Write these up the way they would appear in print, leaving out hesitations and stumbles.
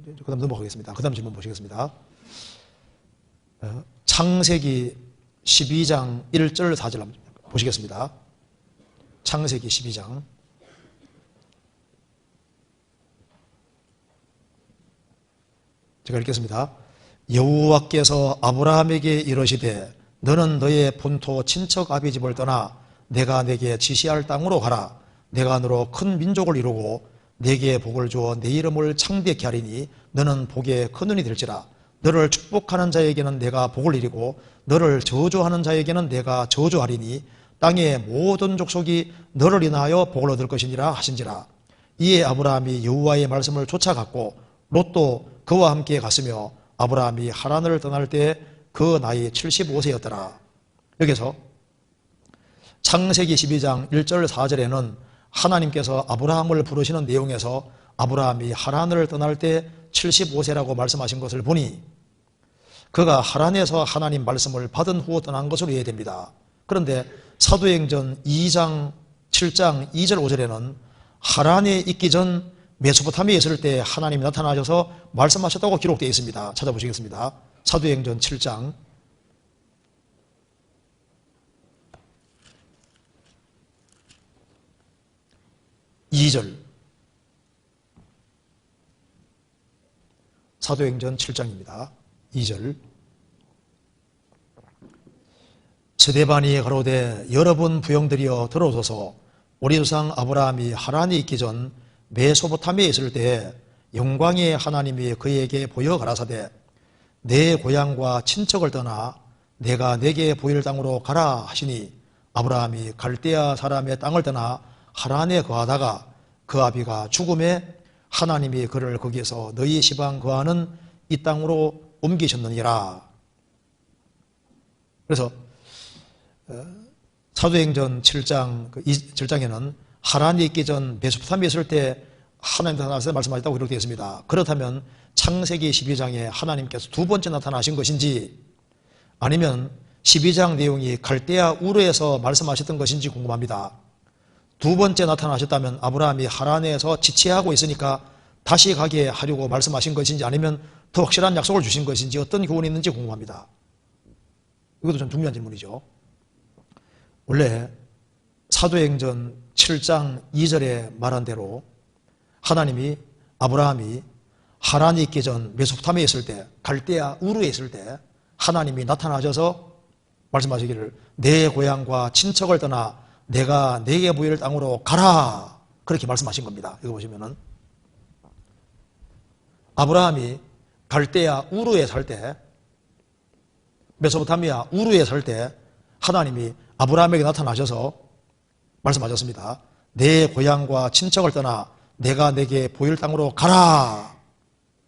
그 다음 넘어가겠습니다. 그 다음 질문 보시겠습니다. 창세기 12장 1절 4절 보시겠습니다. 창세기 12장. 제가 읽겠습니다. 여호와께서 아브라함에게 이르시되 너는 너의 본토 친척 아비 집을 떠나 내가 내게 지시할 땅으로 가라. 내가 너로 큰 민족을 이루고 내게 복을 주어 내 이름을 창대케 하리니 너는 복의 큰 눈이 될지라. 너를 축복하는 자에게는 내가 복을 이루고 너를 저주하는 자에게는 내가 저주하리니 땅의 모든 족속이 너를 인하여 복을 얻을 것이니라 하신지라. 이에 아브라함이 여호와의 말씀을 쫓아갔고 롯도 그와 함께 갔으며 아브라함이 하란을 떠날 때 그 나이 75세였더라. 여기서 창세기 12장 1절 4절에는 하나님께서 아브라함을 부르시는 내용에서 아브라함이 하란을 떠날 때 75세라고 말씀하신 것을 보니 그가 하란에서 하나님 말씀을 받은 후 떠난 것으로 이해됩니다. 그런데 사도행전 2장 7장 2절 5절에는 하란에 있기 전 메소포타미아에 있을 때 하나님이 나타나셔서 말씀하셨다고 기록되어 있습니다. 찾아보시겠습니다. 사도행전 7장 2절. 사도행전 7장입니다. 2절. 스데반이 가로되 여러분 부형들이여 들어오소서. 우리 조상 아브라함이 하란에 있기 전 메소포타미아에 있을 때 영광의 하나님이 그에게 보여 가라사대 내 고향과 친척을 떠나 내가 내게 보일 땅으로 가라 하시니 아브라함이 갈대아 사람의 땅을 떠나 하란에 거하다가 그 아비가 죽음에 하나님이 그를 거기에서 너희 시방 거하는 이 땅으로 옮기셨느니라. 그래서 사도행전 7장에는 하란에 있기 전 메소포타미아에 있을 때 하나님 나타나서 말씀하셨다고 기록되어 있습니다. 그렇다면 창세기 12장에 하나님께서 두 번째 나타나신 것인지 아니면 12장 내용이 갈대아 우르에서 말씀하셨던 것인지 궁금합니다. 두 번째 나타나셨다면 아브라함이 하란에서 지체하고 있으니까 다시 가게 하려고 말씀하신 것인지 아니면 더 확실한 약속을 주신 것인지 어떤 교훈이 있는지 궁금합니다. 이것도 좀 중요한 질문이죠. 원래 사도행전 7장 2절에 말한 대로 하나님이 아브라함이 하란에 있기 전 메소포타미아에 있을 때 갈대아 우르에 있을 때 하나님이 나타나셔서 말씀하시기를 내 고향과 친척을 떠나 내가 내게 보일 땅으로 가라 그렇게 말씀하신 겁니다. 이거 보시면은 아브라함이 갈대아 우르에 살 때 메소포타미아 우르에 살 때 하나님이 아브라함에게 나타나셔서 말씀하셨습니다. 내 고향과 친척을 떠나 내가 내게 보일 땅으로 가라.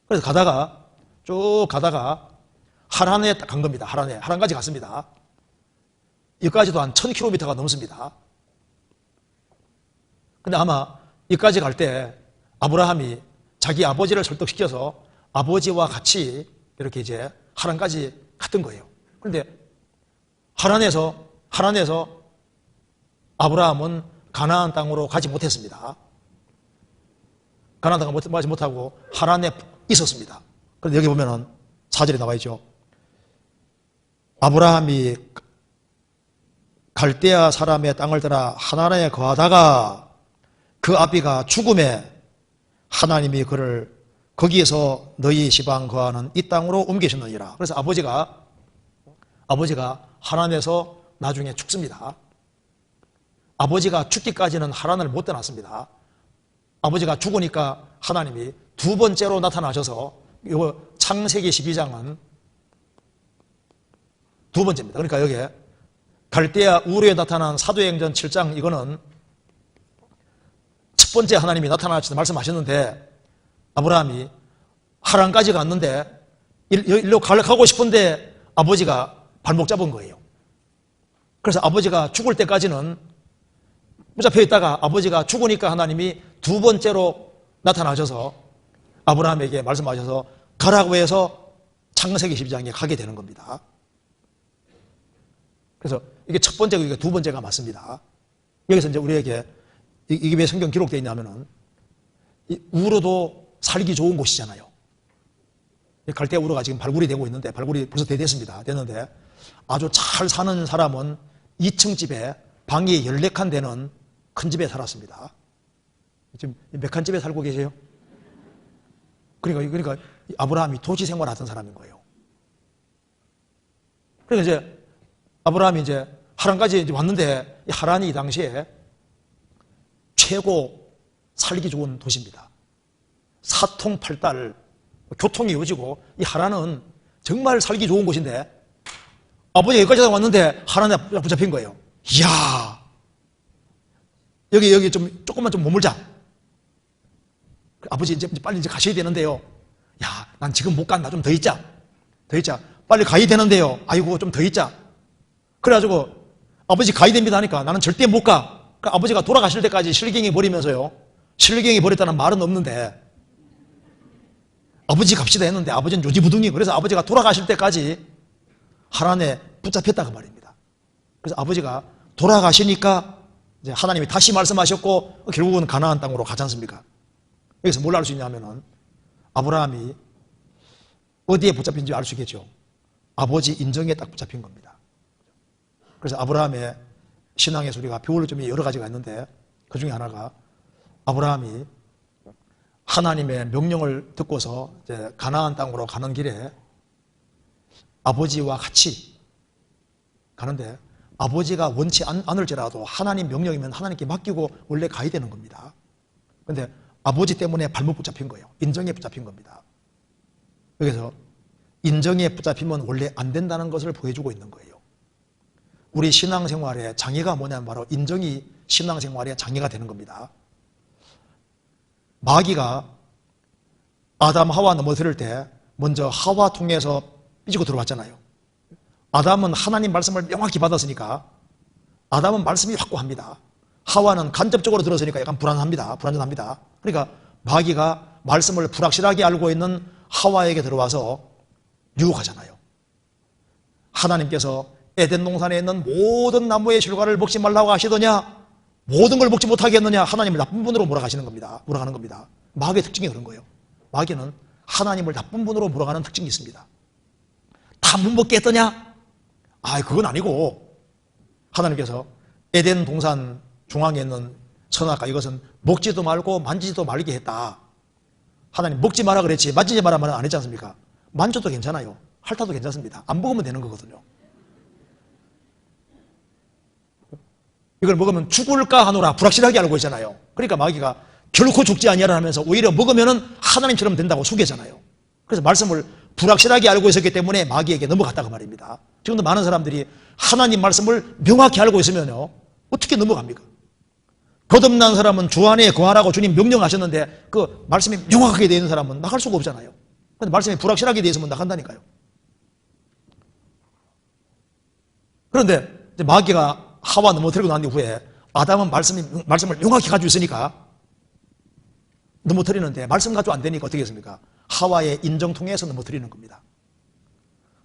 그래서 쭉 가다가 하란에 간 겁니다. 하란까지 갔습니다. 여기까지도 한 1000km가 넘습니다. 근데 아마 여기까지 갈 때 아브라함이 자기 아버지를 설득시켜서 아버지와 같이 이렇게 이제 하란까지 갔던 거예요. 그런데 하란에서 아브라함은 가나안 땅으로 가지 못했습니다. 가나안 땅을 가지 못하고 하란에 있었습니다. 그런데 여기 보면은 4절에 나와 있죠. 아브라함이 갈대아 사람의 땅을 떠나 하란에 거하다가 그 아비가 죽음에 하나님이 그를 거기에서 너희 시방 거하는 이 땅으로 옮기셨느니라. 그래서 아버지가 하란에서 나중에 죽습니다. 아버지가 죽기까지는 하란을 못 떠났습니다. 아버지가 죽으니까 하나님이 두 번째로 나타나셔서 이거 창세기 12장은 두 번째입니다. 그러니까 여기에 갈대아 우르에 나타난 사도행전 7장 이거는 첫 번째 하나님이 나타나셔서 말씀하셨는데 아브라함이 하란까지 갔는데 일로 가고 싶은데 아버지가 발목 잡은 거예요. 그래서 아버지가 죽을 때까지는 붙잡혀 있다가 아버지가 죽으니까 하나님이 두 번째로 나타나셔서 아브라함에게 말씀하셔서 가라고 해서 창세기 12장에 가게 되는 겁니다. 그래서 이게 첫 번째고 이게 두 번째가 맞습니다. 여기서 이제 우리에게 이게 왜 성경 기록되어 있냐면은 우르도 살기 좋은 곳이잖아요. 갈대우르가 지금 발굴이 되고 있는데, 발굴이 벌써 됐는데, 아주 잘 사는 사람은 2층 집에 방이 14칸 되는 큰 집에 살았습니다. 지금 몇 칸 집에 살고 계세요? 그러니까 아브라함이 도시 생활하던 사람인 거예요. 그러니까 이제 아브라함이 이제 하란까지 이제 왔는데, 이 하란이 이 당시에 최고 살기 좋은 도시입니다. 사통팔달 교통이 이루어지고, 이 하란은 정말 살기 좋은 곳인데, 아버지가 여기까지 왔는데 하란에 붙잡힌 거예요. 이야, 여기 조금만 좀 머물자. 아버지 이제 빨리 이제 가셔야 되는데요. 야, 난 지금 못 간다. 좀 더 있자. 빨리 가야 되는데요. 아이고, 좀 더 있자. 그래가지고 아버지 가야 됩니다 하니까 나는 절대 못 가. 그러니까 아버지가 돌아가실 때까지 실갱이 버리면서요. 실갱이 버렸다는 말은 없는데, 아버지 갑시다 했는데 아버지는 요지부둥이, 그래서 아버지가 돌아가실 때까지 하란에 붙잡혔다고 말입니다. 그래서 아버지가 돌아가시니까 이제 하나님이 다시 말씀하셨고, 결국은 가나안 땅으로 가지 않습니까? 여기서 뭘 알 수 있냐면은, 아브라함이 어디에 붙잡힌지 알 수 있겠죠. 아버지 인정에 딱 붙잡힌 겁니다. 그래서 아브라함의 신앙의 소리가 배울 점이 여러 가지가 있는데, 그 중에 하나가 아브라함이 하나님의 명령을 듣고서 이제 가나안 땅으로 가는 길에 아버지와 같이 가는데, 아버지가 원치 않을지라도 하나님 명령이면 하나님께 맡기고 원래 가야 되는 겁니다. 그런데 아버지 때문에 발목 붙잡힌 거예요. 인정에 붙잡힌 겁니다. 여기서 인정에 붙잡히면 원래 안 된다는 것을 보여주고 있는 거예요. 우리 신앙생활의 장애가 뭐냐면 바로 인정이 신앙생활의 장애가 되는 겁니다. 마귀가 아담 하와 넘어뜨릴 때 먼저 하와 통해서 삐지고 들어왔잖아요. 아담은 하나님 말씀을 명확히 받았으니까 아담은 말씀이 확고합니다. 하와는 간접적으로 들었으니까 약간 불안전합니다. 그러니까 마귀가 말씀을 불확실하게 알고 있는 하와에게 들어와서 유혹하잖아요. 하나님께서 에덴 동산에 있는 모든 나무의 실과를 먹지 말라고 하시더냐? 모든 걸 먹지 못하게 했느냐? 하나님을 나쁜 분으로 몰아가는 겁니다. 마귀의 특징이 그런 거예요. 마귀는 하나님을 나쁜 분으로 몰아가는 특징이 있습니다. 다 못 먹게 했더냐? 그건 아니고, 하나님께서 에덴 동산 중앙에 있는 선악과 이것은 먹지도 말고 만지지도 말게 했다. 하나님 먹지 마라 그랬지 만지지 마라 말은 안 했지 않습니까? 만져도 괜찮아요. 핥아도 괜찮습니다. 안 먹으면 되는 거거든요. 이걸 먹으면 죽을까 하노라 불확실하게 알고 있잖아요. 그러니까 마귀가 결코 죽지 아니하라 하면서 오히려 먹으면은 하나님처럼 된다고 속이잖아요. 그래서 말씀을 불확실하게 알고 있었기 때문에 마귀에게 넘어갔다고 말입니다. 지금도 많은 사람들이 하나님 말씀을 명확히 알고 있으면요, 어떻게 넘어갑니까? 거듭난 사람은 주 안에 거하라고 주님 명령하셨는데 그 말씀이 명확하게 되어 있는 사람은 나갈 수가 없잖아요. 근데 말씀이 불확실하게 되어 있으면 나간다니까요. 그런데 이제 마귀가 하와 넘어뜨리고 난 이후에 아담은 말씀을 명확히 가지고 있으니까 넘어뜨리는데 말씀 가지고 안 되니까 어떻게 했습니까? 하와의 인정 통해서 넘어뜨리는 겁니다.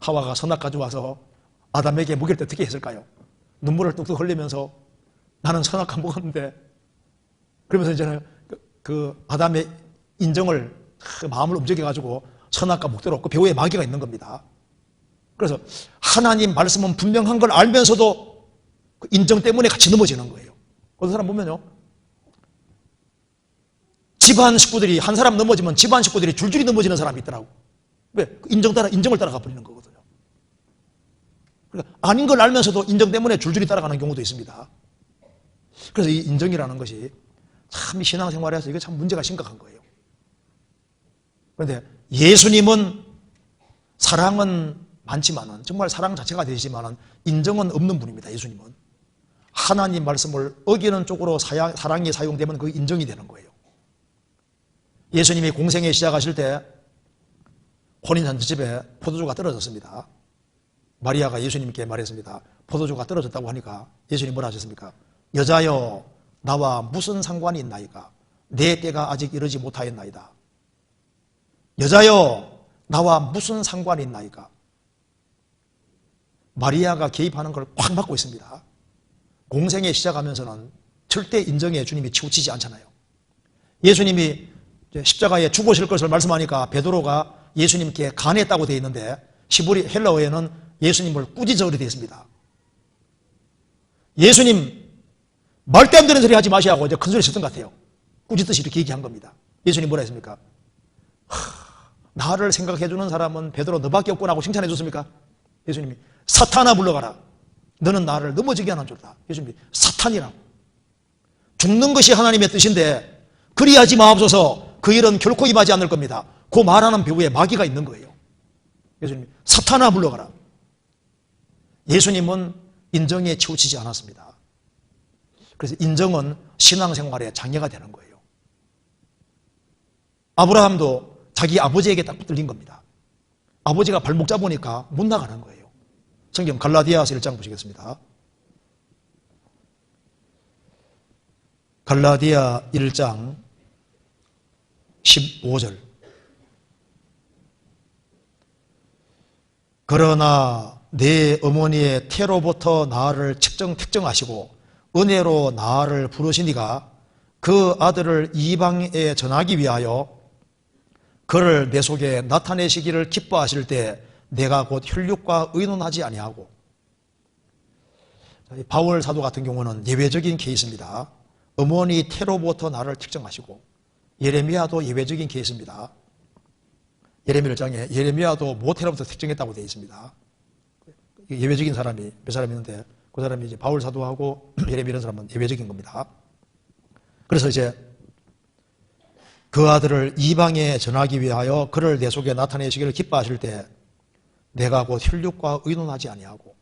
하와가 선악 가져와서 아담에게 먹일 때 어떻게 했을까요? 눈물을 뚝뚝 흘리면서 나는 선악 안 먹었는데, 그러면서 이제는 그 아담의 인정을 마음을 움직여가지고 선악과 먹도록 그 배후에 마귀가 있는 겁니다. 그래서 하나님 말씀은 분명한 걸 알면서도 그 인정 때문에 같이 넘어지는 거예요. 어떤 사람 보면요, 집안 식구들이 한 사람 넘어지면 집안 식구들이 줄줄이 넘어지는 사람이 있더라고. 왜? 인정을 따라가 버리는 거거든요. 그러니까 아닌 걸 알면서도 인정 때문에 줄줄이 따라가는 경우도 있습니다. 그래서 이 인정이라는 것이 참 신앙생활에서 이게 참 문제가 심각한 거예요. 그런데 예수님은 사랑은 많지만은, 정말 사랑 자체가 되시지만은 인정은 없는 분입니다. 예수님은 하나님 말씀을 어기는 쪽으로 사랑이 사용되면 그게 인정이 되는 거예요. 예수님이 공생애 시작하실 때 혼인잔치집에 포도주가 떨어졌습니다. 마리아가 예수님께 말했습니다. 포도주가 떨어졌다고 하니까 예수님 뭐라 하셨습니까? 여자여, 나와 무슨 상관이 있나이까? 내 때가 아직 이르지 못하였나이다. 여자여, 나와 무슨 상관이 있나이까? 마리아가 개입하는 걸 꽉 막고 있습니다. 공생애 시작하면서는 절대 인정에 주님이 치우치지 않잖아요. 예수님이 십자가에 죽으실 것을 말씀하니까 베드로가 예수님께 간했다고 되어 있는데 히브리 헬라어에는 예수님을 꾸짖으려 되어 있습니다. 예수님 말도 안 되는 소리 하지 마시라고 이제 큰 소리 쳤던 것 같아요. 꾸짖듯이 이렇게 얘기한 겁니다. 예수님 뭐라 했습니까? 나를 생각해주는 사람은 베드로 너밖에 없구나 하고 칭찬해 줬습니까? 예수님이 사탄아 물러가라. 너는 나를 넘어지게 하는 줄다. 예수님이 사탄이라고. 죽는 것이 하나님의 뜻인데 그리하지 마옵소서. 그 일은 결코 임하지 않을 겁니다. 그 말하는 배우에 마귀가 있는 거예요. 예수님이 사탄아 물러가라. 예수님은 인정에 치우치지 않았습니다. 그래서 인정은 신앙생활에 장애가 되는 거예요. 아브라함도 자기 아버지에게 딱 붙들린 겁니다. 아버지가 발목 잡으니까 못 나가는 거예요. 성경 갈라디아서 1장 보시겠습니다. 갈라디아 1장 15절. 그러나 내 어머니의 태로부터 나를 택정하시고 은혜로 나를 부르시니가 그 아들을 이방에 전하기 위하여 그를 내 속에 나타내시기를 기뻐하실 때 내가 곧 혈육과 의논하지 아니하고. 바울 사도 같은 경우는 예외적인 케이스입니다. 어머니 태로부터 나를 택정하시고. 예레미야도 예외적인 케이스입니다. 예레미야 1장에 예레미야도 모태로부터 택정했다고 되어 있습니다. 예외적인 사람이 몇 사람 있는데 그 사람이 이제 바울 사도하고 예레미야 이런 사람은 예외적인 겁니다. 그래서 이제 그 아들을 이방에 전하기 위하여 그를 내 속에 나타내시기를 기뻐하실 때 내가 곧 혈육과 의논하지 아니하고.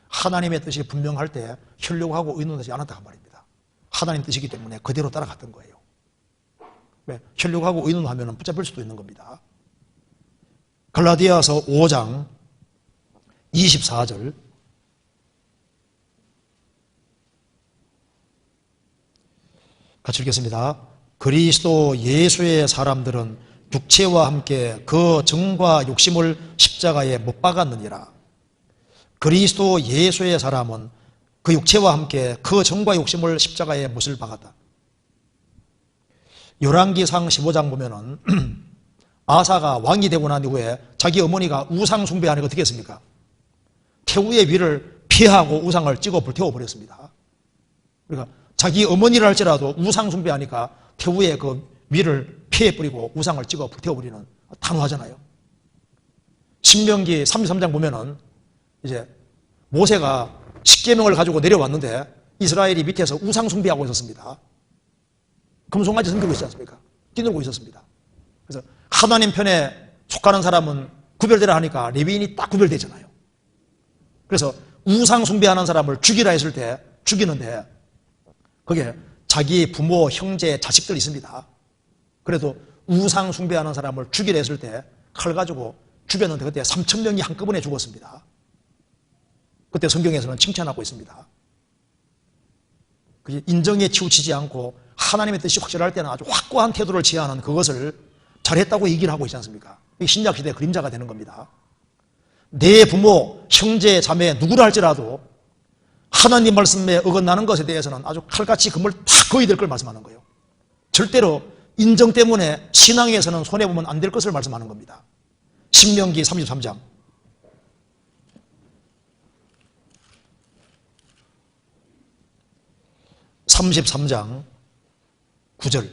하나님의 뜻이 분명할 때 혈육하고 의논하지 않았다 그 말입니다. 하나님 뜻이기 때문에 그대로 따라갔던 거예요. 왜? 혈육하고 의논하면 붙잡힐 수도 있는 겁니다. 갈라디아서 5장 24절. 같이 읽겠습니다. 그리스도 예수의 사람들은 육체와 함께 그 정과 욕심을 십자가에 못 박았느니라. 그리스도 예수의 사람은 그 육체와 함께 그 정과 욕심을 십자가에 못을 박았다. 열왕기상 15장 보면은 아사가 왕이 되고 난 이후에 자기 어머니가 우상 숭배하니까 어떻게 했습니까? 태우의 위를 피하고 우상을 찍어 불태워 버렸습니다. 그러니까 자기 어머니를 할지라도 우상 숭배하니까 태우의 그 위를 피해 뿌리고 우상을 찍어 불태워 버리는 단호하잖아요. 신명기 33장 보면은 이제 모세가 십계명을 가지고 내려왔는데 이스라엘이 밑에서 우상 숭배하고 있었습니다. 금송아지 섬기고 있지 않습니까? 뛰놀고 있었습니다. 그래서 하나님 편에 속하는 사람은 구별되라 하니까 레위인이 딱 구별되잖아요. 그래서 우상 숭배하는 사람을 죽이라 했을 때 죽이는데 거기에 자기 부모, 형제, 자식들 있습니다. 그래도 우상 숭배하는 사람을 죽이라 했을 때 칼 가지고 죽였는데 그때 3,000명이 한꺼번에 죽었습니다. 그때 성경에서는 칭찬하고 있습니다. 인정에 치우치지 않고 하나님의 뜻이 확실할 때는 아주 확고한 태도를 취하는 그것을 잘했다고 얘기를 하고 있지 않습니까? 이게 신약시대의 그림자가 되는 겁니다. 내 부모, 형제, 자매 누구를 할지라도 하나님 말씀에 어긋나는 것에 대해서는 아주 칼같이 금을 다 거어야 될 걸 말씀하는 거예요. 절대로 인정 때문에 신앙에서는 손해보면 안 될 것을 말씀하는 겁니다. 신명기 33장 33장 9절.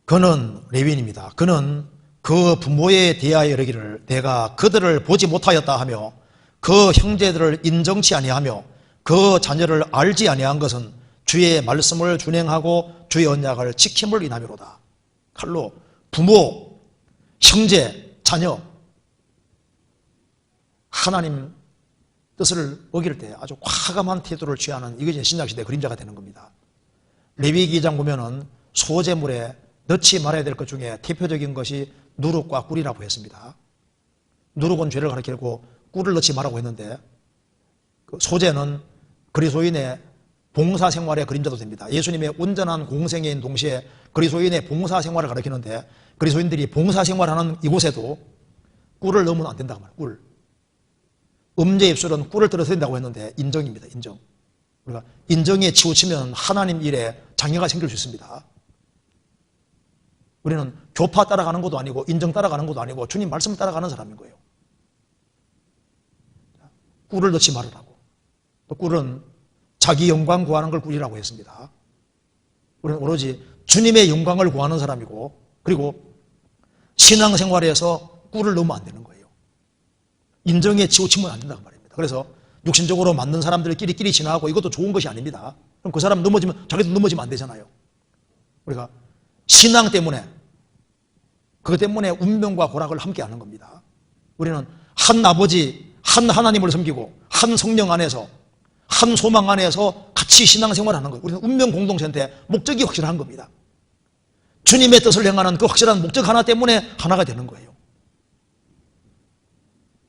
그는 레위인입니다. 그는 그 부모에 대하여 이르기를 내가 그들을 보지 못하였다 하며 그 형제들을 인정치 아니하며 그 자녀를 알지 아니한 것은 주의 말씀을 준행하고 주의 언약을 지킴을 인함이로다. 칼로 부모, 형제, 자녀 하나님 뜻을 어길 때 아주 과감한 태도를 취하는 이것이 신약시대 그림자가 되는 겁니다. 레위기 2장 보면은 소제물에 넣지 말아야 될 것 중에 대표적인 것이 누룩과 꿀이라고 했습니다. 누룩은 죄를 가리키고 꿀을 넣지 말라고 했는데 그 소제는 그리스도인의 봉사생활의 그림자도 됩니다. 예수님의 온전한 공생애인 동시에 그리스도인의 봉사생활을 가리키는데 그리스도인들이 봉사생활하는 이곳에도 꿀을 넣으면 안 된다고 말이에요. 꿀. 음제 입술은 꿀을 떨어뜨린다고 했는데 인정입니다. 인정. 우리가 인정에 치우치면 하나님 일에 장애가 생길 수 있습니다. 우리는 교파 따라가는 것도 아니고 인정 따라가는 것도 아니고 주님 말씀을 따라가는 사람인 거예요. 꿀을 넣지 말으라고. 또 꿀은 자기 영광 구하는 걸 꿀이라고 했습니다. 우리는 오로지 주님의 영광을 구하는 사람이고, 그리고 신앙생활에서 꿀을 넣으면 안 되는 거예요. 인정에 치우치면 안 된다고 말입니다. 그래서 육신적으로 맞는 사람들끼리 지나가고 이것도 좋은 것이 아닙니다. 그럼 그 사람 넘어지면 자기도 넘어지면 안 되잖아요. 우리가 신앙 때문에, 그것 때문에 운명과 고락을 함께 하는 겁니다. 우리는 한 아버지, 한 하나님을 섬기고 한 성령 안에서, 한 소망 안에서 같이 신앙생활을 하는 거예요. 우리는 운명 공동체인데 목적이 확실한 겁니다. 주님의 뜻을 행하는 그 확실한 목적 하나 때문에 하나가 되는 거예요.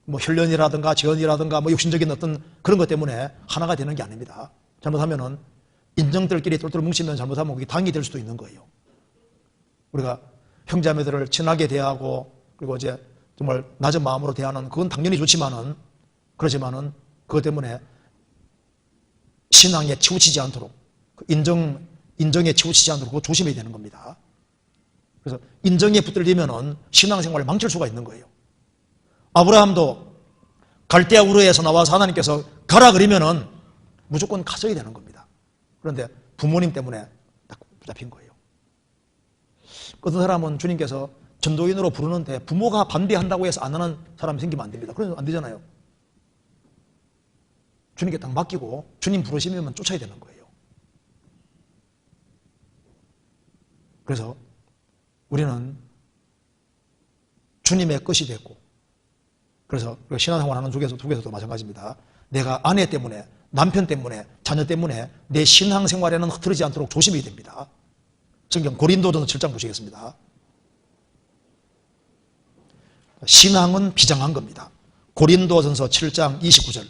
뭐 혈연이라든가 재연이라든가 뭐 육신적인 어떤 그런 것 때문에 하나가 되는 게 아닙니다. 잘못하면은 인정들끼리 똘똘 뭉치면 잘못하면 그게 당이 될 수도 있는 거예요. 우리가 형제자매들을 친하게 대하고, 그리고 이제 정말 낮은 마음으로 대하는 그건 당연히 좋지만은, 그렇지만은 그것 때문에 신앙에 치우치지 않도록, 인정에 치우치지 않도록 그거 조심해야 되는 겁니다. 그래서 인정에 붙들리면은 신앙생활을 망칠 수가 있는 거예요. 아브라함도 갈대아 우르에서 나와서 하나님께서 가라 그러면은 무조건 갔어야 되는 겁니다. 그런데 부모님 때문에 딱 붙잡힌 거예요. 어떤 사람은 주님께서 전도인으로 부르는데 부모가 반대한다고 해서 안 하는 사람이 생기면 안 됩니다. 그래서 안 되잖아요. 주님께 딱 맡기고 주님 부르시면 쫓아야 되는 거예요. 그래서 우리는 주님의 것이 됐고, 그래서 신앙생활하는 쪽에서도 마찬가지입니다. 내가 아내 때문에, 남편 때문에, 자녀 때문에 내 신앙생활에는 흐트러지지 않도록 조심해야 됩니다. 성경 고린도전서 7장 보시겠습니다. 신앙은 비장한 겁니다. 고린도전서 7장 29절.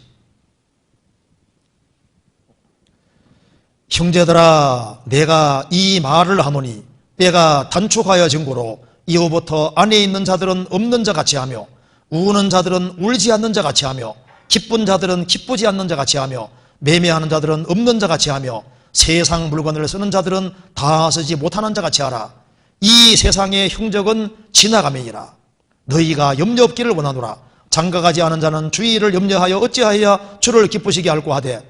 형제들아, 내가 이 말을 하노니 때가 단축하여 증거로 이후부터 안에 있는 자들은 없는 자 같이 하며, 우는 자들은 울지 않는 자 같이 하며, 기쁜 자들은 기쁘지 않는 자 같이 하며, 매매하는 자들은 없는 자 같이 하며, 세상 물건을 쓰는 자들은 다 쓰지 못하는 자 같이 하라. 이 세상의 형적은 지나가매니라. 너희가 염려 없기를 원하노라. 장가가지 않은 자는 주의를 염려하여 어찌하여 주를 기쁘시게 할고 하되.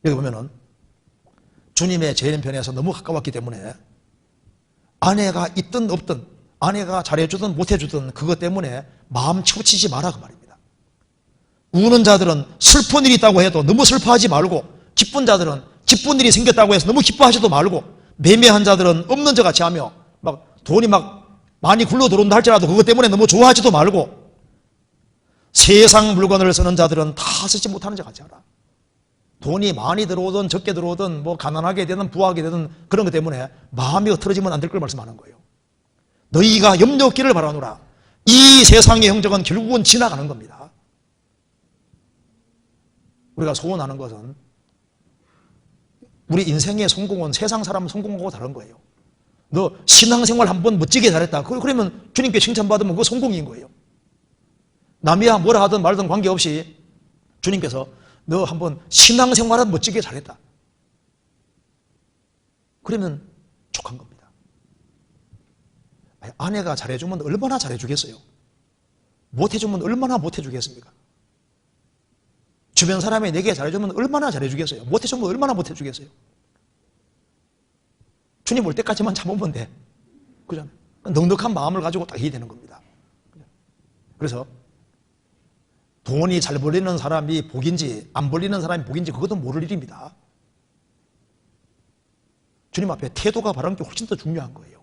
여기 보면은 주님의 재림편에서 너무 가까웠기 때문에 아내가 있든 없든, 아내가 잘해주든 못해주든 그것 때문에 마음 치우치지 마라 그 말입니다. 우는 자들은 슬픈 일이 있다고 해도 너무 슬퍼하지 말고, 기쁜 자들은 기쁜 일이 생겼다고 해서 너무 기뻐하지도 말고, 매매한 자들은 없는 자 같이 하며, 막 돈이 막 많이 굴러 들어온다 할지라도 그것 때문에 너무 좋아하지도 말고, 세상 물건을 쓰는 자들은 다 쓰지 못하는 자 같이 하라. 돈이 많이 들어오든 적게 들어오든 뭐 가난하게 되든 부하게 되든 그런 것 때문에 마음이 흐트러지면 안 될 걸 말씀하는 거예요. 너희가 염려 없기를 바라노라. 이 세상의 형적은 결국은 지나가는 겁니다. 우리가 소원하는 것은, 우리 인생의 성공은 세상 사람 성공하고 다른 거예요. 너 신앙생활 한번 멋지게 잘했다. 그러면 주님께 칭찬받으면 그거 성공인 거예요. 남이야 뭐라 하든 말든 관계없이 주님께서 너 한번 신앙생활은 멋지게 잘했다. 그러면 족한 겁니다. 아내가 잘해주면 얼마나 잘해주겠어요? 못해주면 얼마나 못해주겠습니까? 주변 사람이 내게 잘해주면 얼마나 잘해주겠어요? 못해주면 얼마나 못해주겠어요? 주님 올 때까지만 참으면 돼. 그잖아요. 넉넉한 마음을 가지고 딱 해야 되는 겁니다. 그래서 돈이 잘 벌리는 사람이 복인지 안 벌리는 사람이 복인지 그것도 모를 일입니다. 주님 앞에 태도가 바른 게 훨씬 더 중요한 거예요.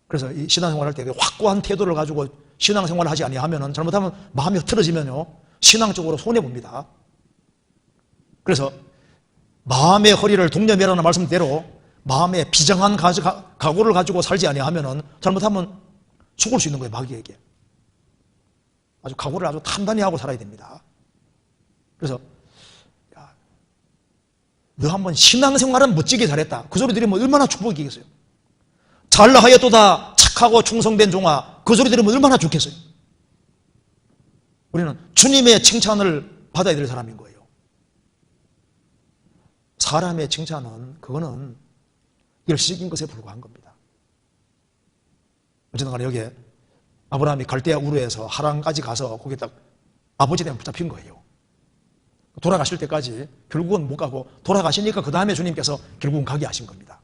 그래서 이 신앙생활 할 때 확고한 태도를 가지고 신앙생활을 하지 아니하면, 잘못하면 마음이 흐트러지면요 신앙적으로 손해봅니다. 그래서 마음의 허리를 동여매라는 말씀대로 마음의 비장한 각오를 가지고 살지 아니하면 잘못하면 죽을 수 있는 거예요. 마귀에게. 아주 각오를 아주 단단히 하고 살아야 됩니다. 그래서 너 한번 신앙생활은 멋지게 잘했다. 그 소리 들으면 얼마나 축복이겠어요. 잘하였도다 착하고 충성된 종아. 그 소리 들으면 얼마나 좋겠어요. 우리는 주님의 칭찬을 받아야 될 사람인 거예요. 사람의 칭찬은 그거는 일시적인 것에 불과한 겁니다. 어쨌든 간에 여기에 아브라함이 갈대아 우르에서 하란까지 가서 거기 딱 아버지 때문에 붙잡힌 거예요. 돌아가실 때까지 결국은 못 가고 돌아가시니까 그 다음에 주님께서 결국은 가게 하신 겁니다.